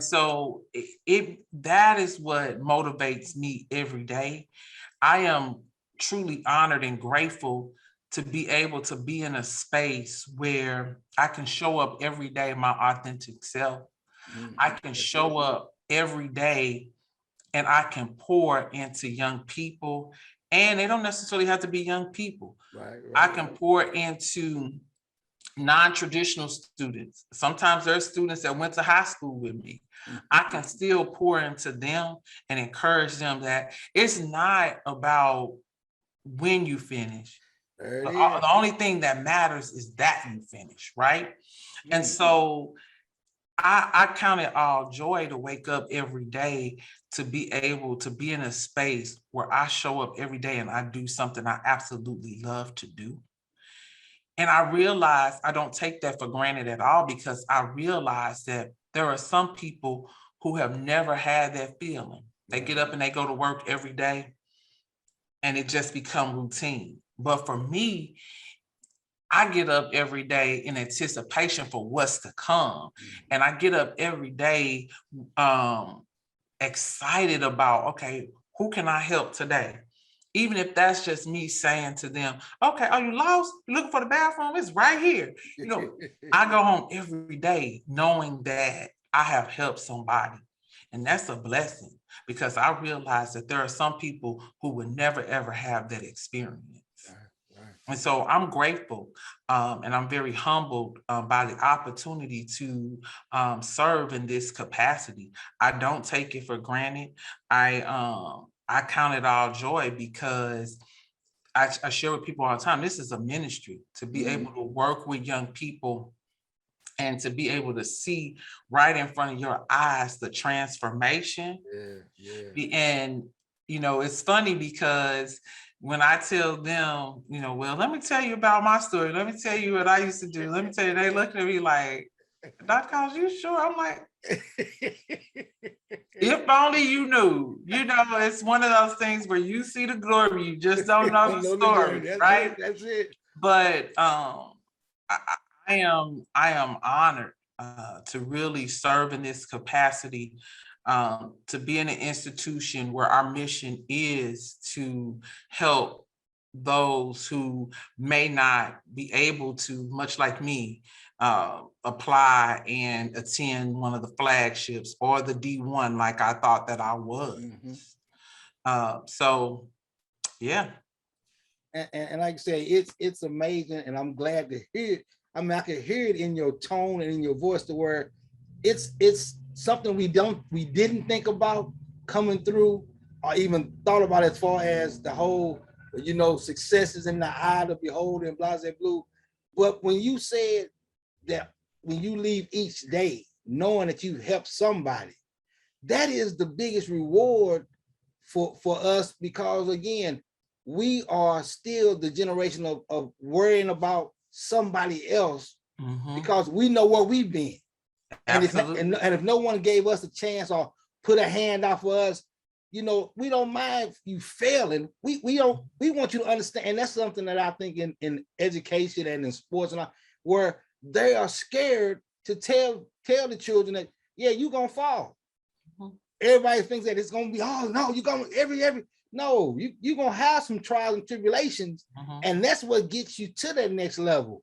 so that is what motivates me every day. I am truly honored and grateful to be able to be in a space where I can show up every day my authentic self. I can show up every day and I can pour into young people. And they don't necessarily have to be young people. Right. I can pour into non-traditional students. Sometimes there are students that went to high school with me. I can still pour into them and encourage them that it's not about when you finish. The only thing that matters is that you finish, right? And so I count it all joy to wake up every day to be able to be in a space where I show up every day and I do something I absolutely love to do. And I realize I don't take that for granted at all, because I realize that there are some people who have never had that feeling. They get up and they go to work every day and it just become routine. But for me, I get up every day in anticipation for what's to come. And I get up every day excited about, okay, who can I help today? Even if that's just me saying to them, okay, are you lost? You looking for the bathroom? It's right here. I go home every day knowing that I have helped somebody. And that's a blessing, because I realize that there are some people who would never, ever have that experience. And so I'm grateful and I'm very humbled by the opportunity to serve in this capacity. I don't take it for granted. I count it all joy, because I share with people all the time, this is a ministry. To be able to work with young people and to be able to see right in front of your eyes the transformation. And, it's funny because when I tell them, well, let me tell you about my story. Let me tell you what I used to do. Let me tell you, they look at me like, Dr. Collins, you sure? I'm like, if only you knew. It's one of those things where you see the glory, you just don't know the story, right? That's it. But I am honored to really serve in this capacity, to be in an institution where our mission is to help those who may not be able to, much like me, apply and attend one of the flagships or the D1 like I thought that I was. So, yeah. And like I say, it's amazing, and I'm glad to hear it. I mean, I can hear it in your tone and in your voice, to where it's something we didn't think about coming through, or even thought about, as far as the whole, successes in the eye of the beholder and blase blue. But when you said that when you leave each day knowing that you helped somebody, that is the biggest reward for us, because again, we are still the generation of worrying about somebody else, because we know where we've been. And if no one gave us a chance or put a hand out for us, we don't mind you failing. We want you to understand. And that's something that I think in education and in sports and all, where they are scared to tell the children that, yeah, you're gonna fall. Everybody thinks that it's gonna be, oh no, you're gonna no, you're gonna have some trials and tribulations, and that's what gets you to that next level.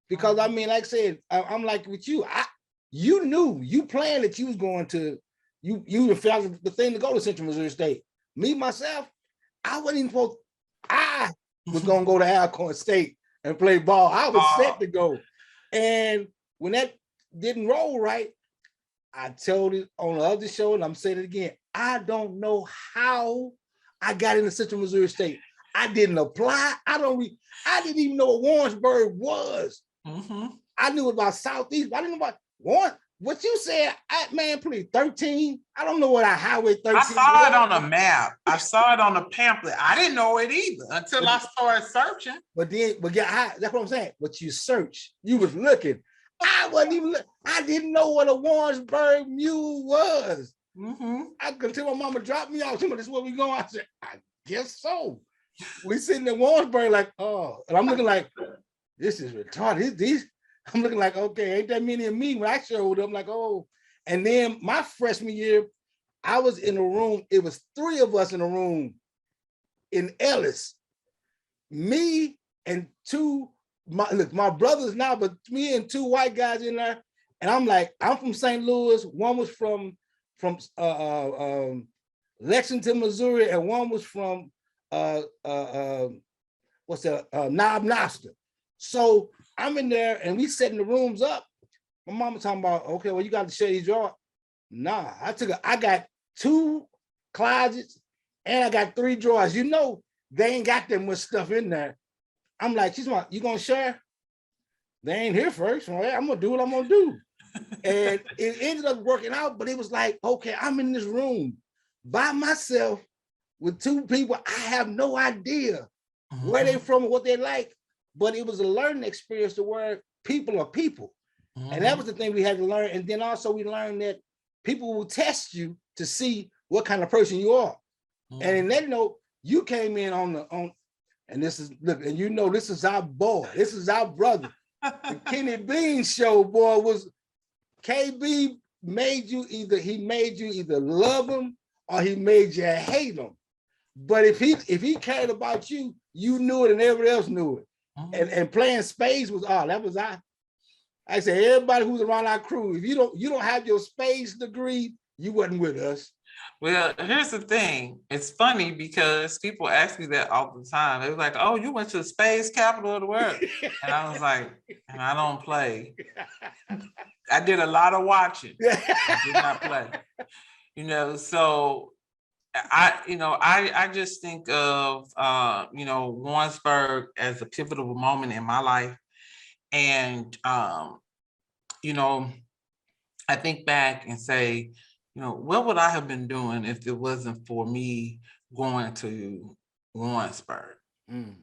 Because I mean, like I said, I'm like with you, you knew, you planned that you was going to, you found the thing to go to Central Missouri State. Me, myself, I wasn't even supposed, I was gonna go to Alcorn State and play ball. I was set to go. And when that didn't roll right, I told it on the other show, and I'm saying it again, I don't know how I got into Central Missouri State. I didn't apply. I didn't even know what Warrensburg was. I knew about Southeast, but I didn't know about Warren. What you said, man, please, 13. I don't know what Highway 13 I saw it on a map. I saw it on a pamphlet. I didn't know it either until I started searching. But yeah, that's what I'm saying. But you searched, you was looking. I wasn't even. I didn't know what a Warrensburg mule was. I could tell my mama dropped me off. This is where we going. I said, I guess so. We sitting in Warrensburg like, oh, and I'm looking like, this is retarded. I'm looking like, okay, ain't that many of me when I showed up. I'm like, oh, And then my freshman year, I was in a room. It was 3 of us in a room in Ellis. Me and 2, my brothers now, but me and 2 white guys in there. And I'm like, I'm from St. Louis. One was from Lexington, Missouri, and one was from Knob Noster. So I'm in there and we setting the rooms up. My mama talking about, okay, well, you got to share these drawers. Nah, I got 2 closets and I got 3 drawers. You know, they ain't got that much stuff in there. I'm like, you gonna share? They ain't here first. Right? I'm gonna do what I'm gonna do. And it ended up working out, but it was like, okay, I'm in this room by myself with 2 people. I have no idea where they from or what they like, but it was a learning experience to where people are people. And that was the thing we had to learn. And then also we learned that people will test you to see what kind of person you are. And in that note, you came in and this is, look, and you know, this is our boy, this is our brother. The Kenny Bean show, boy, was KB made you either love him or he made you hate him. But if he cared about you, you knew it and everybody else knew it. And playing spades was that was I say everybody who's around our crew, if you don't have your spades degree, you wasn't with us. Well, here's the thing. It's funny because people ask me that all the time. They're like, "Oh, you went to the spades capital of the world," and I was like, "And I don't play." I did a lot of watching. I did not play. So I just think of Warrensburg as a pivotal moment in my life. And I think back and say, what would I have been doing if it wasn't for me going to Warrensburg? I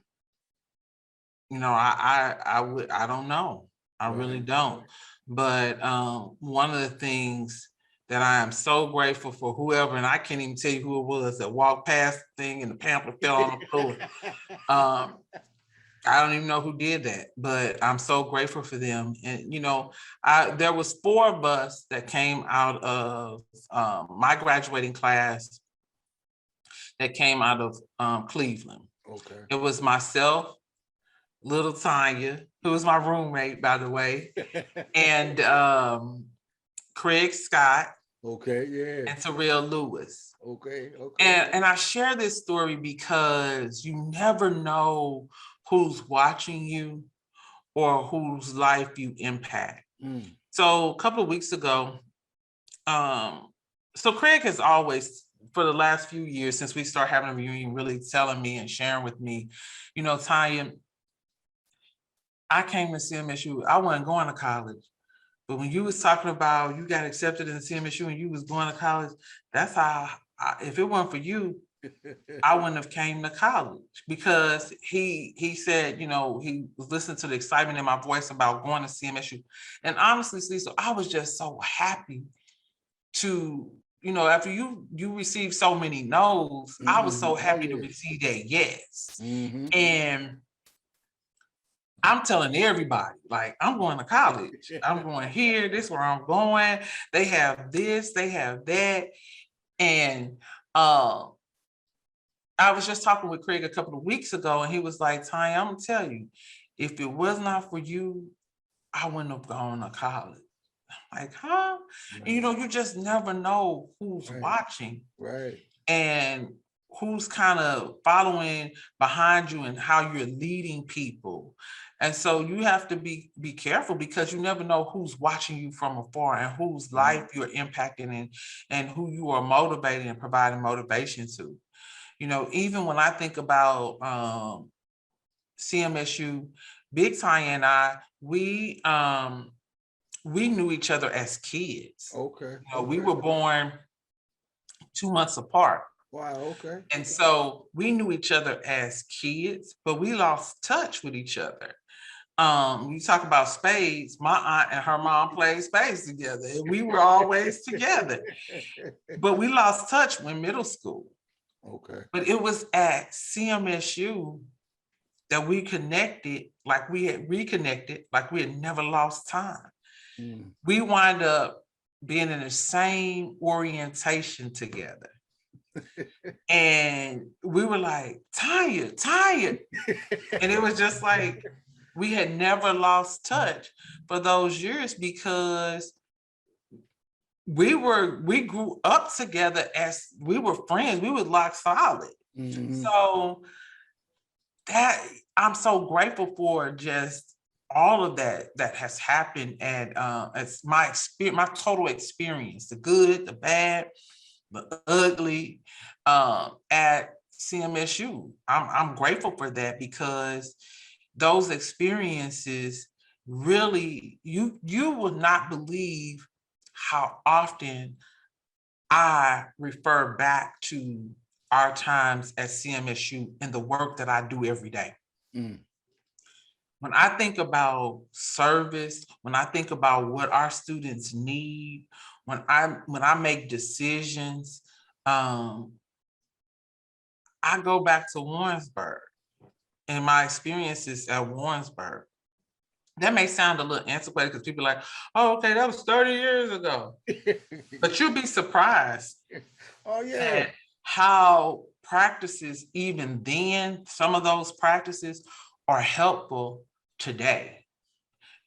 don't know. I really don't. But one of the things that I am so grateful for, whoever, and I can't even tell you who it was that walked past the thing and the pamphlet fell on the floor. I don't even know who did that, but I'm so grateful for them. And, there was 4 of us that came out of my graduating class that came out of Cleveland. Okay. It was myself, little Tanya, who was my roommate, by the way, and Craig Scott. Okay, yeah. And Terrell Lewis. Okay. And I share this story because you never know who's watching you or whose life you impact. So a couple of weeks ago, so Craig has always, for the last few years since we started having a reunion, really telling me and sharing with me, Tanya, I came to CMSU, I wasn't going to college. But when you was talking about you got accepted in CMSU and you was going to college, that's how, if it weren't for you, I wouldn't have came to college, because he said, he was listening to the excitement in my voice about going to CMSU. And honestly, Cecil, I was just so happy to, after you received so many no's, I was so happy to receive that yes. And I'm telling everybody, like, I'm going to college. I'm going here. This is where I'm going. They have this, they have that. And I was just talking with Craig a couple of weeks ago, and he was like, Tanya, I'm going to tell you, if it was not for you, I wouldn't have gone to college. I'm like, huh? Right. And, you just never know who's watching. Right. And who's kind of following behind you and how you're leading people. And so you have to be careful, because you never know who's watching you from afar and whose life you're impacting and who you are motivating and providing motivation to. Even when I think about CMSU, Big Tanya and I, we knew each other as kids. Okay. We were born 2 months apart. Wow, okay. And so we knew each other as kids, but we lost touch with each other. You talk about spades, my aunt and her mom played spades together, and we were always together. But we lost touch when middle school. Okay. But it was at CMSU that we connected, like we had reconnected, like we had never lost time. We wind up being in the same orientation together. And we were like, tired. And it was just like, we had never lost touch for those years because we grew up together as we were friends. We were lock solid. Mhm. So that I'm so grateful for just all of that has happened. And it's my experience, my total experience, the good, the bad, the ugly, at CMSU. I'm grateful for that because those experiences really, you will not believe how often I refer back to our times at CMSU and the work that I do every day. Mm. When I think about service, when I think about what our students need, when I make decisions, I go back to Warrensburg and my experiences at Warrensburg. That may sound a little antiquated because people are like, oh, okay, that was 30 years ago. But you'll be surprised Oh yeah. at how practices even then, some of those practices are helpful today.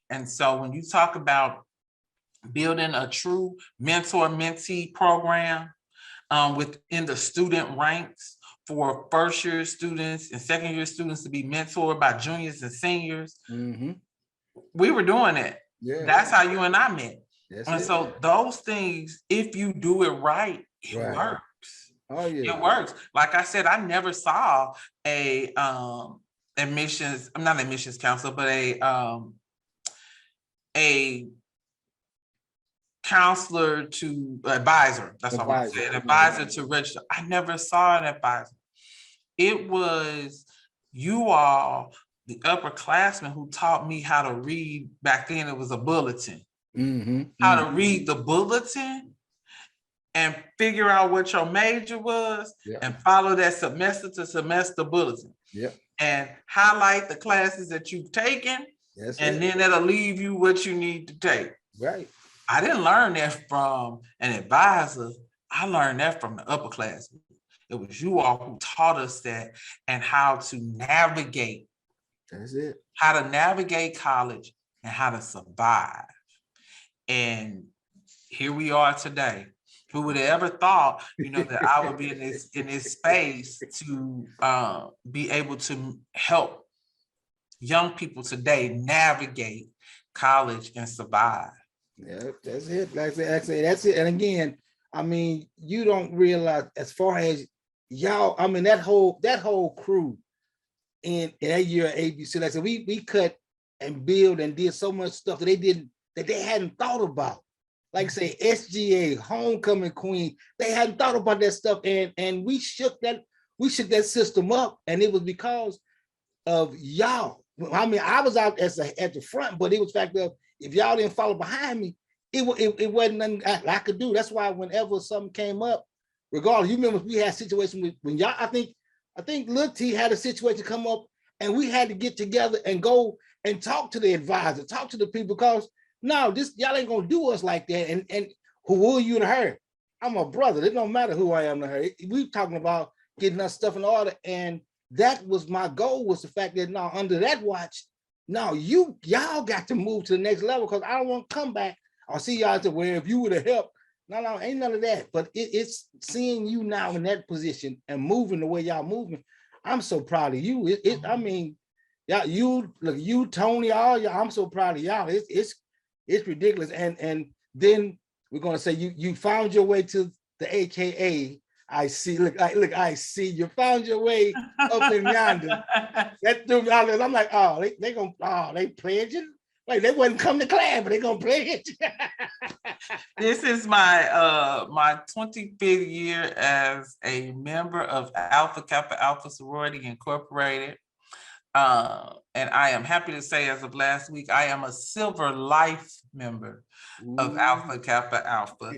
And so when you talk about building a true mentor-mentee program within the student ranks for first-year students and second-year students to be mentored by juniors and seniors, Mhm. we were doing it. Yeah. That's how you and I met. That's And it. so those things, if you do it right, it Right. works. Oh yeah. It works. Like I said, I never saw a admissions, I'm not an admissions counselor, but a counselor to advisor. That's what I want to say. An advisor to register. I never saw an advisor. It was you all, the upperclassmen, who taught me how to read. Back then, it was a bulletin. Mhm. How to read the bulletin and figure out what your major was, Yeah. and follow that semester to semester bulletin. Yeah. And highlight the classes that you've taken, That's and it. then that'll leave you what you need to take. Right. I didn't learn that from an advisor. I learned that from the upperclassmen. It was you all who taught us that and how to navigate. That's it. How to navigate college and how to survive. And here we are today. Who would have ever thought, that I would be in this space to be able to help young people today navigate college and survive. Yeah, that's it. Like I said, that's it. And again, I mean, you don't realize as far as y'all, I mean, that whole crew in that year at ABC, like I said, we cut and build and did so much stuff that they hadn't thought about. Like say SGA, homecoming queen, they hadn't thought about that stuff, and we shook that system up, and it was because of y'all. I mean, I was out at the front, but it was fact of if y'all didn't follow behind me, it wasn't nothing I could do. That's why whenever something came up, regardless, you remember we had situations when y'all, I think Lil T had a situation come up, and we had to get together and go and talk to the advisor, talk to the people, because no, this y'all ain't gonna do us like that. And who are you to her? I'm a brother. It don't matter who I am to her. We talking about getting us stuff in order, and that was my goal, was the fact that now under that watch, now y'all got to move to the next level, because I don't want to come back. I'll see y'all to where if you would have helped. No, ain't none of that. But it's seeing you now in that position and moving the way y'all moving. I'm so proud of you. I mean, y'all, you, Tony, all y'all. I'm so proud of y'all. It's ridiculous. And then we're gonna say you found your way to the AKA. I see. Look, I see. You found your way up in yonder. That threw me out there. I'm like, oh, they playing you. Like they wouldn't come to class, but they gonna play it. This is my 25th year as a member of Alpha Kappa Alpha Sorority Incorporated. And I am happy to say, as of last week, I am a Silver Life member of Alpha Kappa Alpha.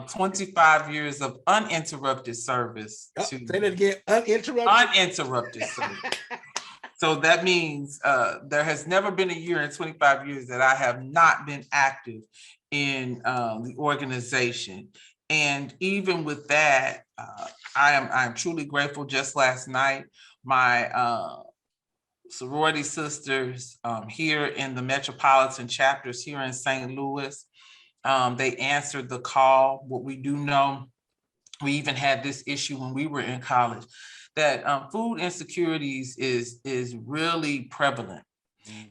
25 years of uninterrupted service. Say that again. Uninterrupted. Uninterrupted service So that means there has never been a year in 25 years that I have not been active in the organization. And even with that, I'm truly grateful. Just last night, my sorority sisters here in the metropolitan chapters here in St. Louis, they answered the call. What we do know, we even had this issue when we were in college, that food insecurities is really prevalent.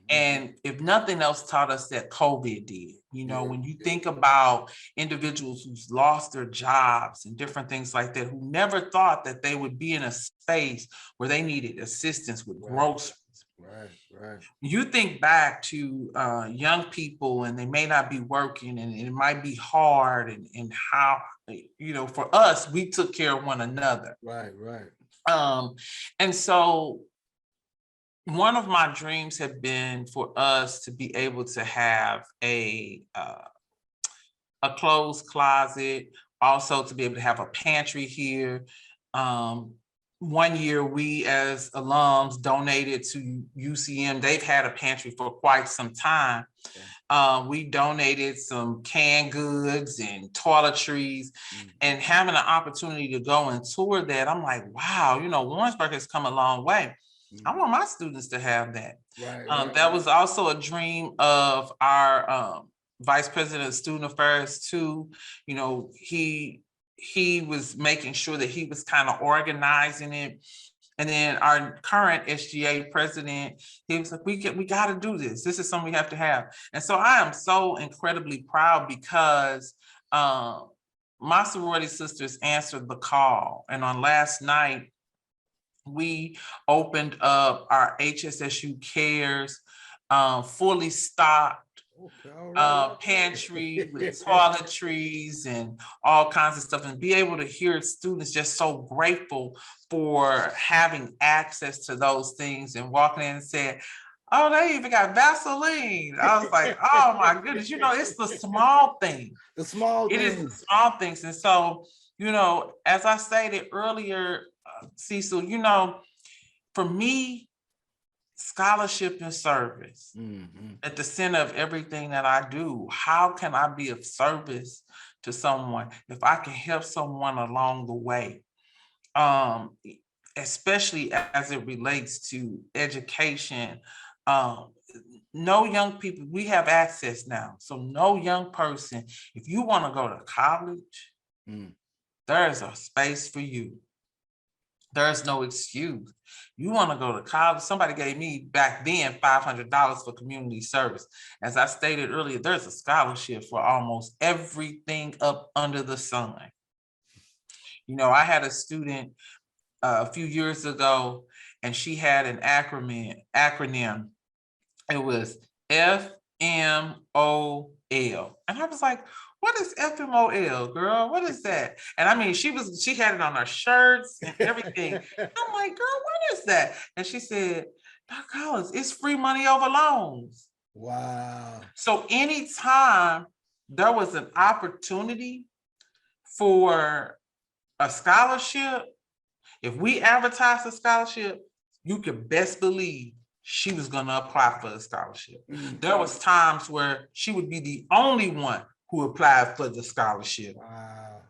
And if nothing else taught us that COVID did, when you think about individuals who's lost their jobs and different things like that, who never thought that they would be in a space where they needed assistance with groceries. Right. You think back to young people, and they may not be working, and it might be hard, and how, for us, we took care of one another. Right. And so one of my dreams have been for us to be able to have a closed closet, also to be able to have a pantry here. One year, we as alums donated to UCM. They've had a pantry for quite some time. We donated some canned goods and toiletries, and having an opportunity to go and tour that, I'm like, wow, Warrensburg has come a long way. I want my students to have that. That was also a dream of our Vice President of Student Affairs too. He was making sure that he was kind of organizing it. And then our current SGA president, he was like, we got to do this. This is something we have to have. And so I am so incredibly proud because my sorority sisters answered the call. And on last night, we opened up our HSSU Cares fully stocked pantry with toiletries and all kinds of stuff, and be able to hear students just so grateful for having access to those things, and walking in and saying, oh, they even got Vaseline. I was like, oh my goodness, it's the small things. It is the small things. And so, as I stated earlier, Cecil, for me, scholarship and service at the center of everything that I do. How can I be of service to someone if I can help someone along the way? Especially as it relates to education. No young people, we have access now. So no young person, if you want to go to college, there's a space for you. There's no excuse. You want to go to college? Somebody gave me back then $500 for community service. As I stated earlier, there's a scholarship for almost everything up under the sun. I had a student a few years ago, and she had an acronym. It was FMOL. And I was like, what is FMOL, girl? What is that? And I mean, she had it on her shirts and everything. I'm like, girl, what is that? And she said, Dr. Collins, it's free money over loans. Wow. So anytime there was an opportunity for a scholarship, if we advertised a scholarship, you could best believe she was going to apply for a scholarship. There was times where she would be the only one who applied for the scholarship. Wow.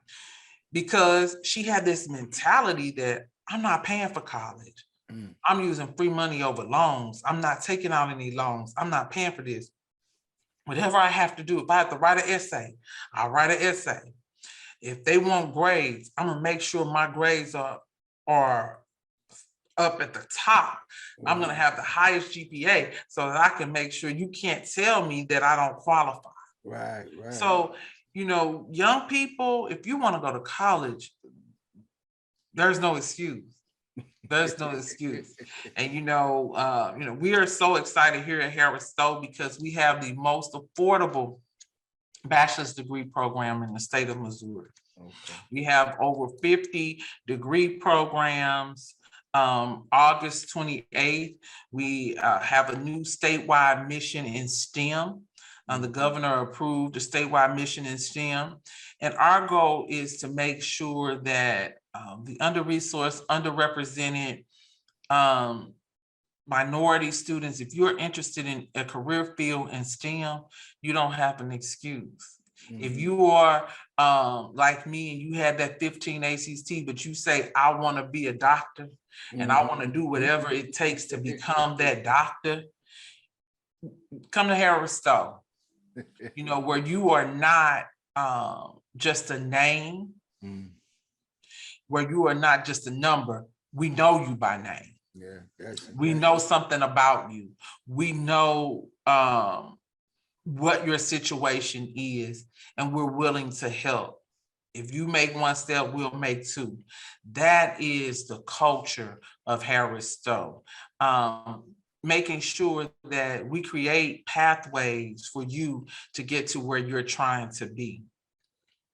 Because she had this mentality that I'm not paying for college. I'm using free money over loans. I'm not taking out any loans. I'm not paying for this. Whatever I have to do, if I have to write an essay, I'll write an essay. If they want grades, I'm going to make sure my grades are up at the top. I'm going to have the highest GPA so that I can make sure you can't tell me that I don't qualify. Right. So, young people, if you want to go to college, there's no excuse. There's no excuse. And, we are so excited here at Howard Stowe because we have the most affordable bachelor's degree program in the state of Missouri. Okay. We have over 50 degree programs. August 28th, we have a new statewide mission in STEM. The governor approved a statewide mission in STEM. And our goal is to make sure that the under-resourced, underrepresented minority students, if you're interested in a career field in STEM, you don't have an excuse. If you are like me and you had that 15 ACT, but you say, I want to be a doctor and I want to do whatever it takes to become that doctor, come to Harris Stowe, where you are not just a name, where you are not just a number. We know you by name. Yeah, we know something about you. We know what your situation is, and we're willing to help. If you make one step, we'll make two. That is the culture of Harris Stowe. Making sure that we create pathways for you to get to where you're trying to be.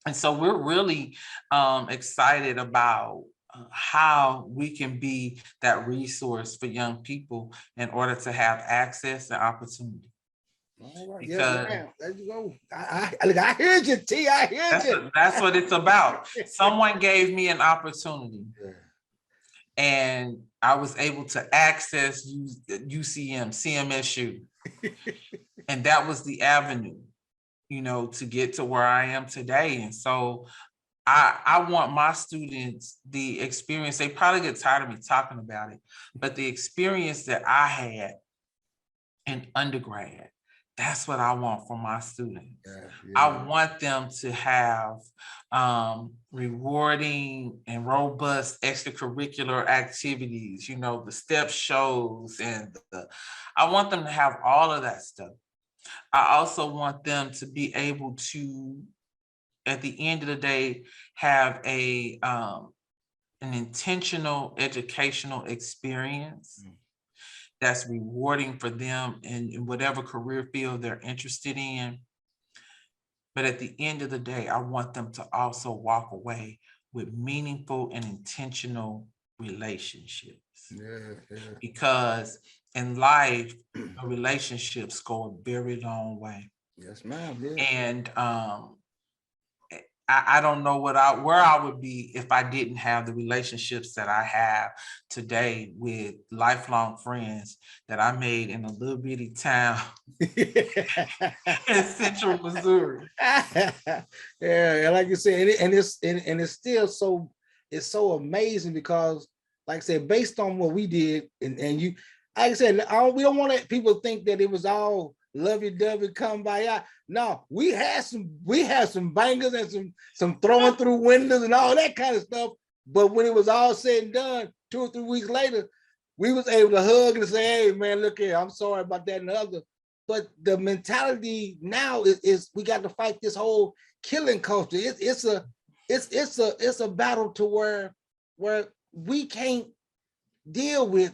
And so we're really excited about how we can be that resource for young people in order to have access and opportunity. All right. Because yes, there you go. I heard you, T. I heard you. That's what it's about. Someone gave me an opportunity. Yeah. And I was able to access UCM, CMSU. And that was the avenue, to get to where I am today. And so I want my students the experience. They probably get tired of me talking about it, but the experience that I had in undergrad, that's what I want for my students. Yeah. I want them to have rewarding and robust extracurricular activities, the step shows, and I want them to have all of that stuff. I also want them to be able to, at the end of the day, have an intentional educational experience that's rewarding for them in whatever career field they're interested in. But at the end of the day, I want them to also walk away with meaningful and intentional relationships. Yeah. Because in life, relationships go a very long way. Yes, ma'am. Yeah. And I don't know where I would be if I didn't have the relationships that I have today with lifelong friends that I made in a little bitty town in Central Missouri. Yeah, like you said, it's still so amazing because, like I said, based on what we did, and you, like I said, we don't want people to think that it was all lovey-dovey come by. No, we had some bangers and some throwing through windows and all that kind of stuff. But when it was all said and done, 2 or 3 weeks later, we was able to hug and say, "Hey, man, look here, I'm sorry about that and the other." But the mentality now is we got to fight this whole killing culture. It's a battle to where we can't deal with.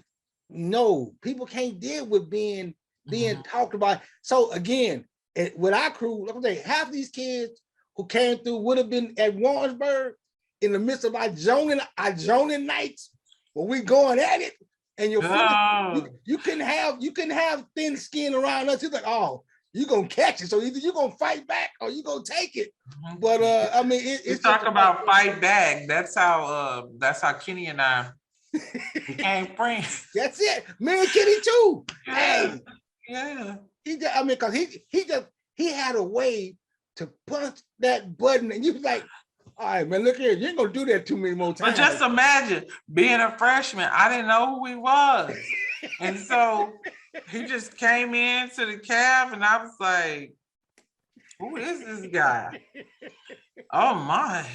No, people can't deal with being talked about. So again, with our crew, like I say, half these kids who came through would have been at Warrensburg in the midst of our joning nights when we going at it, and your you can have thin skin around us. It's like, oh, you're gonna catch it. So either you're gonna fight back or you're gonna take it. But I mean, it's talk about fight back. That's how Kenny and I became friends. That's it. Me and Kenny too. Yeah. Hey. Yeah. Because he had a way to punch that button, and you was like, all right, man, look here, you ain't gonna do that too many more times. But just imagine being a freshman, I didn't know who he was. And so he just came into the cab and I was like, who is this guy? Oh my,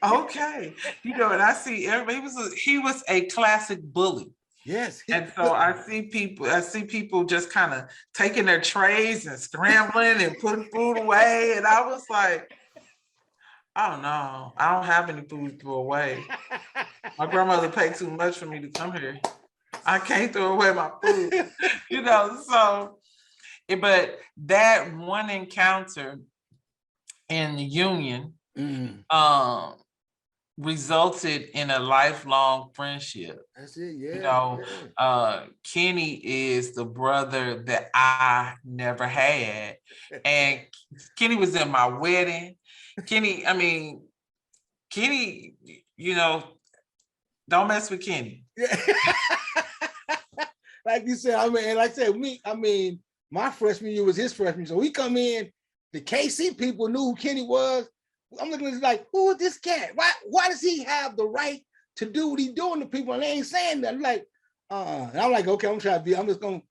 okay. And I see everybody, he was a classic bully. Yes. And so I see people just kind of taking their trays and scrambling and putting food away. And I was like, oh no, I don't have any food to throw away. My grandmother paid too much for me to come here. I can't throw away my food. So, but that one encounter in the union resulted in a lifelong friendship. That's it, yeah. Kenny is the brother that I never had. And Kenny was in my wedding. Kenny, don't mess with Kenny. like you said, I mean, and like I said, my freshman year was his freshman. So we come in, the KC people knew who Kenny was. I'm looking at it like, who is this cat? Why does he have the right to do what he's doing to people? And they ain't saying that. Like, and I'm like, okay, I'm just gonna.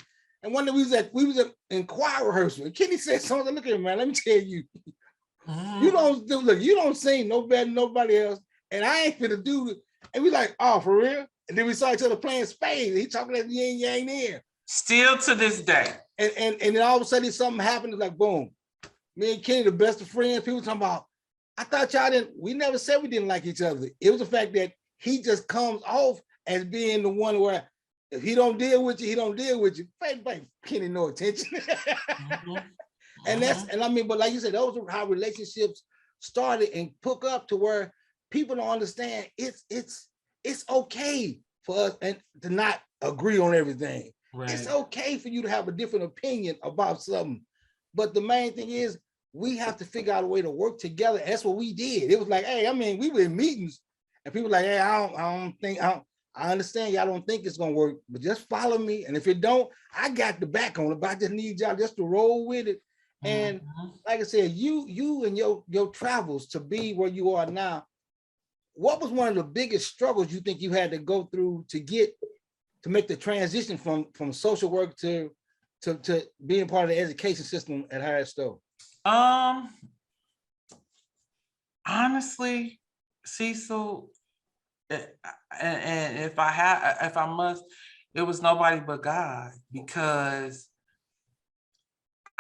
And one day we was in choir rehearsal, and Kenny said something. Look at him, man. Let me tell you, you don't sing no better than nobody else, and I ain't finna do it. And we like, oh, for real? And then we saw each other playing spades. He talking that yin yang there. Still to this day. And then all of a sudden something happened. It's like, boom. Me and Kenny, the best of friends. People talking about, I thought y'all didn't, we never said we didn't like each other. It was the fact that he just comes off as being the one where if he don't deal with you, he don't deal with you. Pay Kenny no attention. And I mean, but like you said, those are how relationships started and hook up to where people don't understand it's okay for us and to not agree on everything. Right. It's okay for you to have a different opinion about something. But the main thing is we have to figure out a way to work together. And that's what we did. It was like, hey, I mean, we were in meetings and people were like, hey, I understand y'all don't think it's gonna work, but just follow me. And if it don't, I got the back on it, but I just need y'all just to roll with it. And like I said, you and your travels to be where you are now, what was one of the biggest struggles you think you had to go through to make the transition from social work to being part of the education system at Harris Stowe? Honestly, Cecil, and if I must, it was nobody but God, because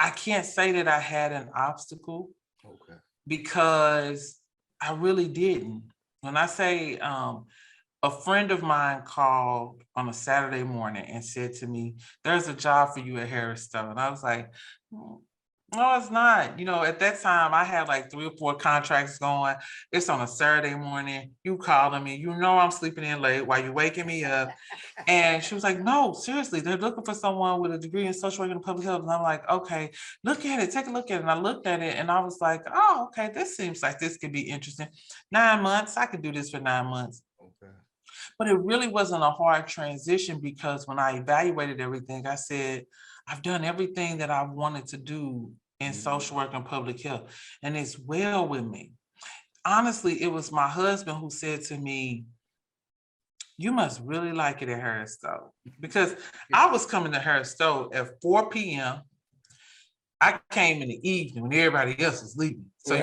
I can't say that I had an obstacle. Okay. Because I really didn't. When I say a friend of mine called on a Saturday morning and said to me, there's a job for you at Harris Stowe. And I was like, no, it's not. You know, at that time I had like 3 or 4 contracts going. It's on a Saturday morning. You calling me, you know I'm sleeping in late while you're waking me up. And she was like, no, seriously, they're looking for someone with a degree in social work and public health. And I'm like, okay, look at it, take a look at it. And I looked at it and I was like, oh, okay, this seems like this could be interesting. 9 months, I could do this for 9 months. Okay. But it really wasn't a hard transition, because when I evaluated everything, I said, I've done everything that I wanted to do in social work and public health, and it's well with me. Honestly, it was my husband who said to me, you must really like it at Harris Stowe, because I was coming to Harris Stowe at 4 p.m. I came in the evening when everybody else was leaving. So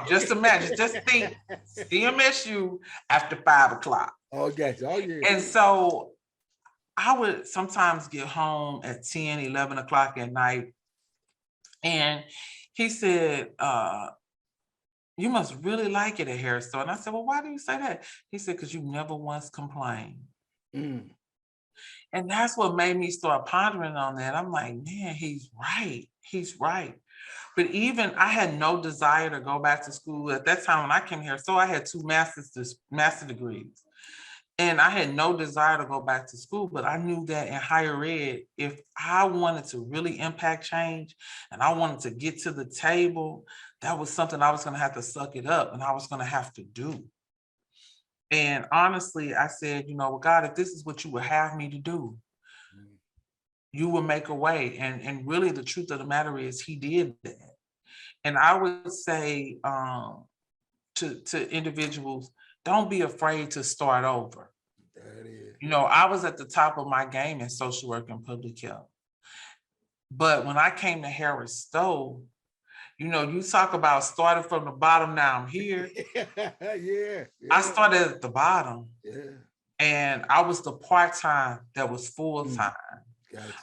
just imagine, just think, CMSU after 5 o'clock. Okay. Oh, yeah. And so I would sometimes get home at 10, 11 o'clock at night. And he said, you must really like it at Harris Stowe. And I said, well, why do you say that? He said, because you never once complained. And that's what made me start pondering on that. I'm like, man, he's right. He's right. But even I had no desire to go back to school at that time when I came here. So I had 2 master degrees. And I had no desire to go back to school, but I knew that in higher ed, if I wanted to really impact change and I wanted to get to the table, that was something I was going to have to suck it up and I was going to have to do. And honestly, I said, you know, well, God, if this is what you would have me to do, you will make a way. And really the truth of the matter is he did that. And I would say to individuals, don't be afraid to start over. You know, I was at the top of my game in social work and public health. But when I came to Harris Stowe, you know, you talk about starting from the bottom, now I'm here. Yeah. I started at the bottom. Yeah. And I was the part-time that was full-time.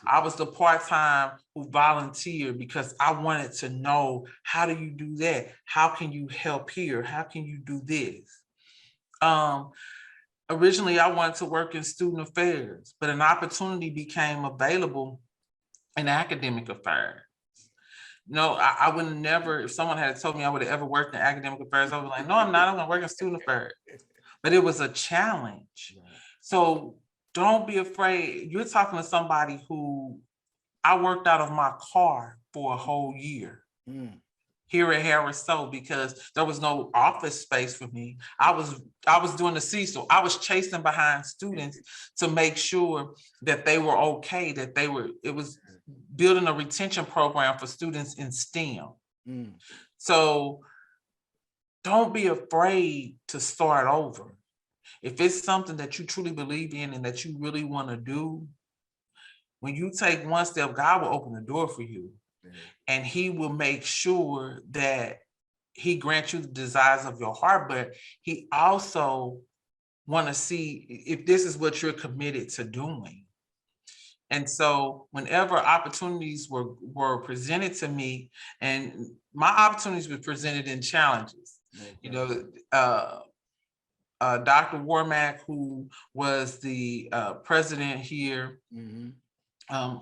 I was the part-time who volunteered because I wanted to know, how do you do that? How can you help here? How can you do this? Originally, I wanted to work in student affairs, but an opportunity became available in academic affairs. No, I would never, if someone had told me I would have ever worked in academic affairs, I would be like, no, I'm not, I'm gonna work in student affairs. But it was a challenge. So don't be afraid. You're talking to somebody who I worked out of my car for a whole year. here at Harris So, because there was no office space for me. I was doing the Cecil. I was chasing behind students to make sure that they were okay, that it was building a retention program for students in STEM. Mm. So don't be afraid to start over. If it's something that you truly believe in and that you really want to do, when you take one step, God will open the door for you. Yeah. And he will make sure that he grants you the desires of your heart, but he also want to see if this is what you're committed to doing. And so whenever opportunities were presented to me, and my opportunities were presented in challenges, you know, Dr. Warmack, who was the president here, Mm-hmm.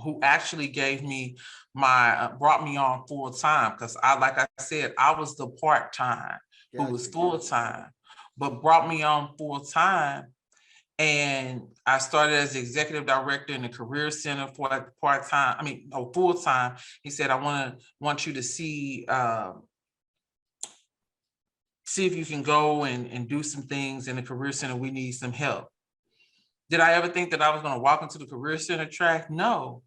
who actually gave me brought me on full time, because like I said, I was the part time who was full time, but brought me on full time. And I started as the executive director in the Career Center for part time. Full time. He said, I want you to see if you can go and do some things in the Career Center. We need some help. Did I ever think that I was going to walk into the Career Center track? No.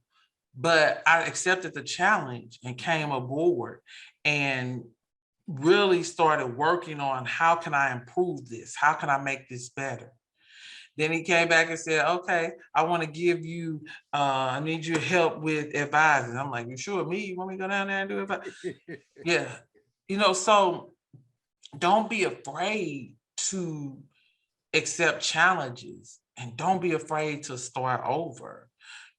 But I accepted the challenge and came aboard and really started working on how can I improve this? How can I make this better? Then he came back and said, okay, I want to give you, I need your help with advising. I'm like, you sure me? You want me to go down there and do it? Yeah. So don't be afraid to accept challenges, and don't be afraid to start over.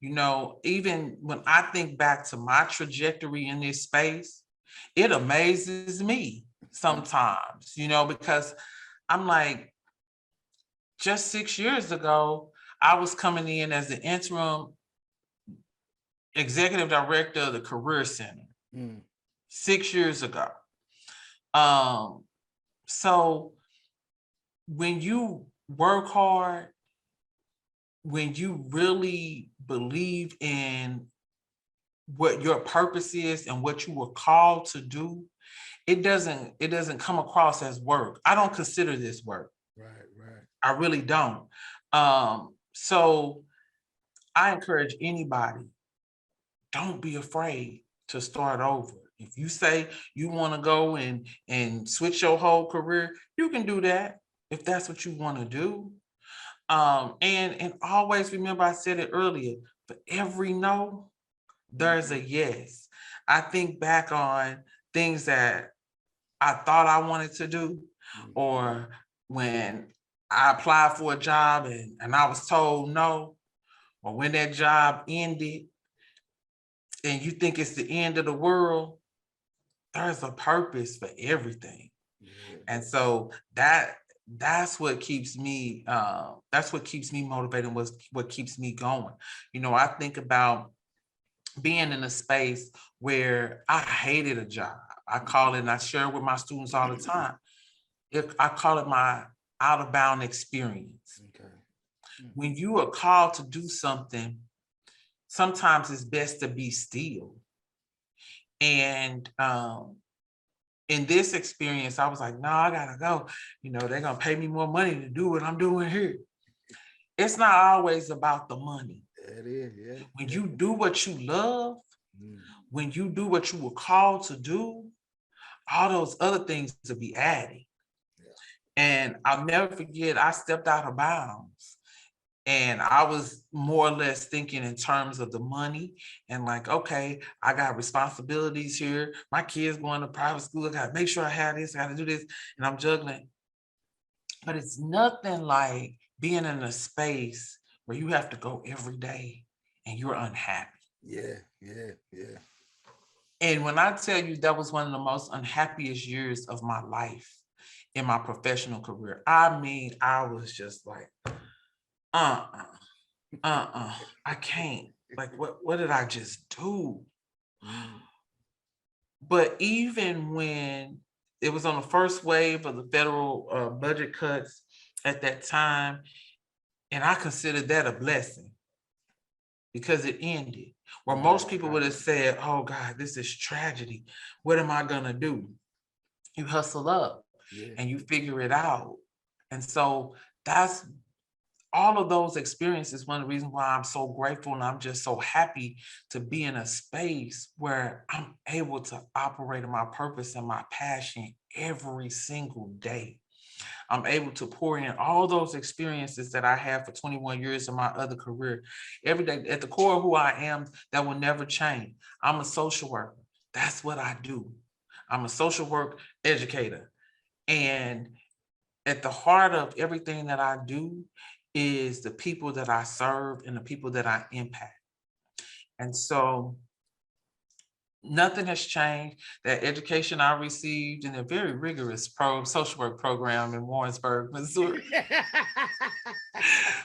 Even when I think back to my trajectory in this space, it amazes me sometimes, because I'm like, just 6 years ago, I was coming in as the interim executive director of the Career Center. 6 years ago. So when you work hard, when you really believe in what your purpose is and what you were called to do, it doesn't come across as work. I don't consider this work. Right. I really don't. So I encourage anybody, don't be afraid to start over. If you say you want to go and switch your whole career, you can do that if that's what you want to do. And always remember, I said it earlier, for every no, there's a yes. I think back on things that I thought I wanted to do, or when I applied for a job and I was told no, or when that job ended and you think it's the end of the world, there's a purpose for everything. Yeah. And so that's what keeps me motivated, what keeps me going. I think about being in a space where I hated a job. I call it, and I share it with my students all the time. I call it my out of bound experience. Okay. When you are called to do something, sometimes it's best to be still. And in this experience, I was like, no, I gotta go. They're gonna pay me more money to do what I'm doing here. It's not always about the money. It is, yeah. When you do what you love, when you do what you were called to do, all those other things will be added. Yeah. And I'll never forget, I stepped out of bounds. And I was more or less thinking in terms of the money and like, okay, I got responsibilities here. My kids going to private school. I got to make sure I have this. I got to do this. And I'm juggling. But it's nothing like being in a space where you have to go every day and you're unhappy. Yeah. And when I tell you that was one of the most unhappiest years of my life in my professional career, I was just like, I can't. Like, what did I just do? But even when it was on the first wave of the federal budget cuts at that time, and I considered that a blessing. because it ended. Where most people would have said, oh God, this is tragedy. What am I gonna do? You hustle up and you figure it out. And so that's all of those experiences. One of the reasons why I'm so grateful and I'm just so happy to be in a space where I'm able to operate in my purpose and my passion every single day. I'm able to pour in all those experiences that I had for 21 years in my other career. Every day, at the core of who I am, that will never change. I'm a social worker. That's what I do. I'm a social work educator. And at the heart of everything that I do is the people that I serve and the people that I impact. And so nothing has changed. That education I received in a very rigorous social work program in Warrensburg, Missouri,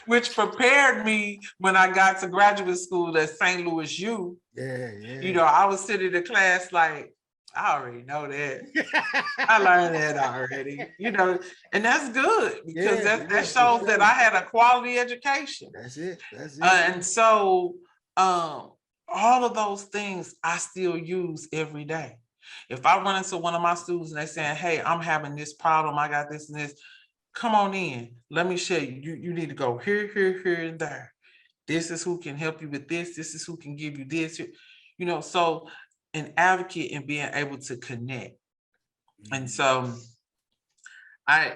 which prepared me when I got to graduate school at St. Louis U. You know, I was sitting in class like, I already know that. I learned that already, you know, and that's good because that shows that I had a quality education. That's it. That's it. And so all of those things I still use every day. If I run into one of my students and they're saying, hey, I'm having this problem, I got this and this, come on in. Let me show you. You need to go here, here, here, and there. This is who can help you with this. This is who can give you this. You know, so an advocate and being able to connect. And so I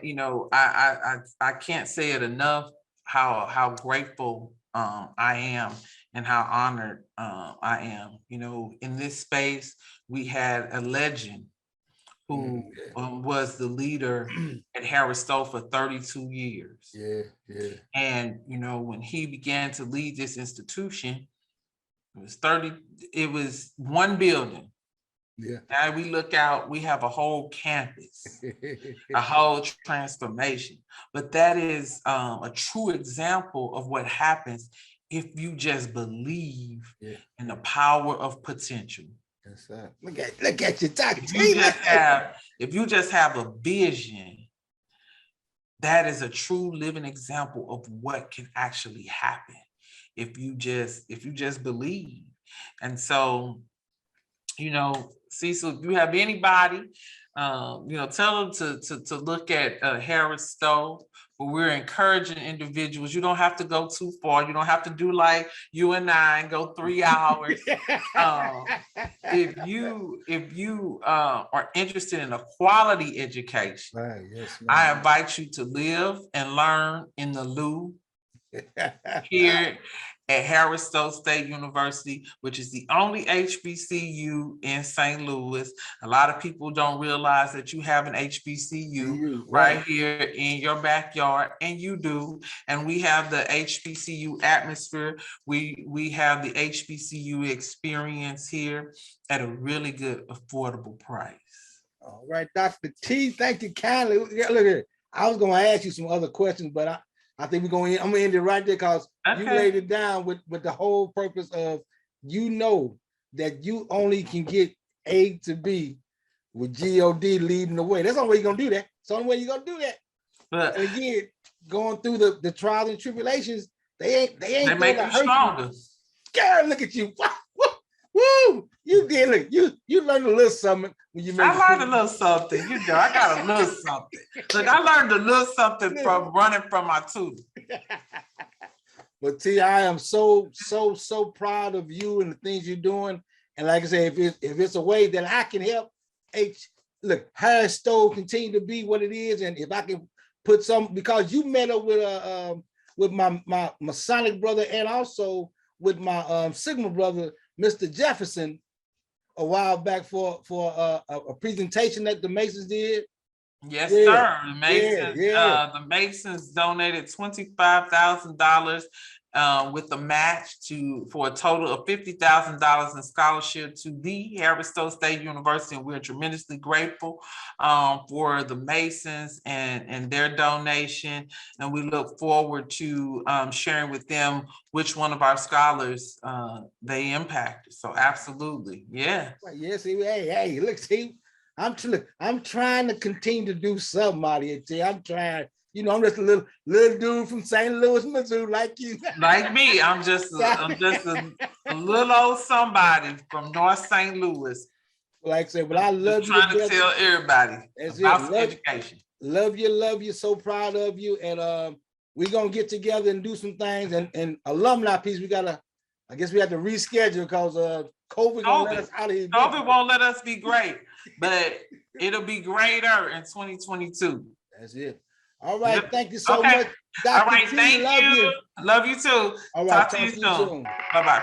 can't say it enough how grateful I am and how honored I am. You know, in this space, we had a legend who was the leader at Harris Stowe for 32 years. And, you know, when he began to lead this institution, it was one building. Now we look out, we have a whole campus, a whole transformation. But that is a true example of what happens if you just believe in the power of potential. Look at you talking. If you just have a vision, that is a true living example of what can actually happen if you just believe. And so, you know, Cecil, if you have anybody, you know, tell them to look at Harris Stowe. But we're encouraging individuals. You don't have to go too far. You don't have to do like you and I and go 3 hours. If you are interested in a quality education, I invite you to live and learn in the Lou here at Harris Stowe State University, which is the only HBCU in St. Louis. A lot of people don't realize that you have an HBCU right here in your backyard, and you do. And we have the HBCU atmosphere. We have the HBCU experience here at a really good, affordable price. All right, Dr. T, thank you kindly. Look here, I was going to ask you some other questions, but I think I'm going to end it right there because you laid it down with the whole purpose of, you know, that you only can get A to B with God leading the way. That's the only way you're going to do that. It's the only way you're going to do that. But and again, going through the trials and tribulations, they make you stronger. God, look at you. Woo! You did look. You learned a little something when you. I learned a little something. You know, I got a little something. Look, I learned a little something from running from my tutor. But T, I am so proud of you and the things you're doing. And like I said, if it's a way that I can help Harris Stowe continue to be what it is, and if I can put some, because you met up with my Masonic brother and also with my Sigma brother, Mr. Jefferson, a while back for a presentation that the Masons did. Yes, sir. The Masons donated $25,000 with a match for a total of $50,000 in scholarship to the Harris Stowe State University, and we're tremendously grateful for the Masons and their donation, and we look forward to sharing with them which one of our scholars they impacted. So absolutely, yeah. Yes, hey, look, see, I'm trying to continue to do something out here. I'm trying. You know, I'm just a little dude from St. Louis, Missouri, like you. Like me, I'm just a little old somebody from North St. Louis. Like I said, but I love you. Trying to tell everybody about education. Love you. So proud of you. And we're gonna get together and do some things. And alumni piece, I guess we have to reschedule because COVID won't let us out of here. COVID won't let us be great, but it'll be greater in 2022. That's it. All right. Yep. Thank you so much. Dr. All right. Thank you. Love you too. All right. Talk to you soon. Bye-bye.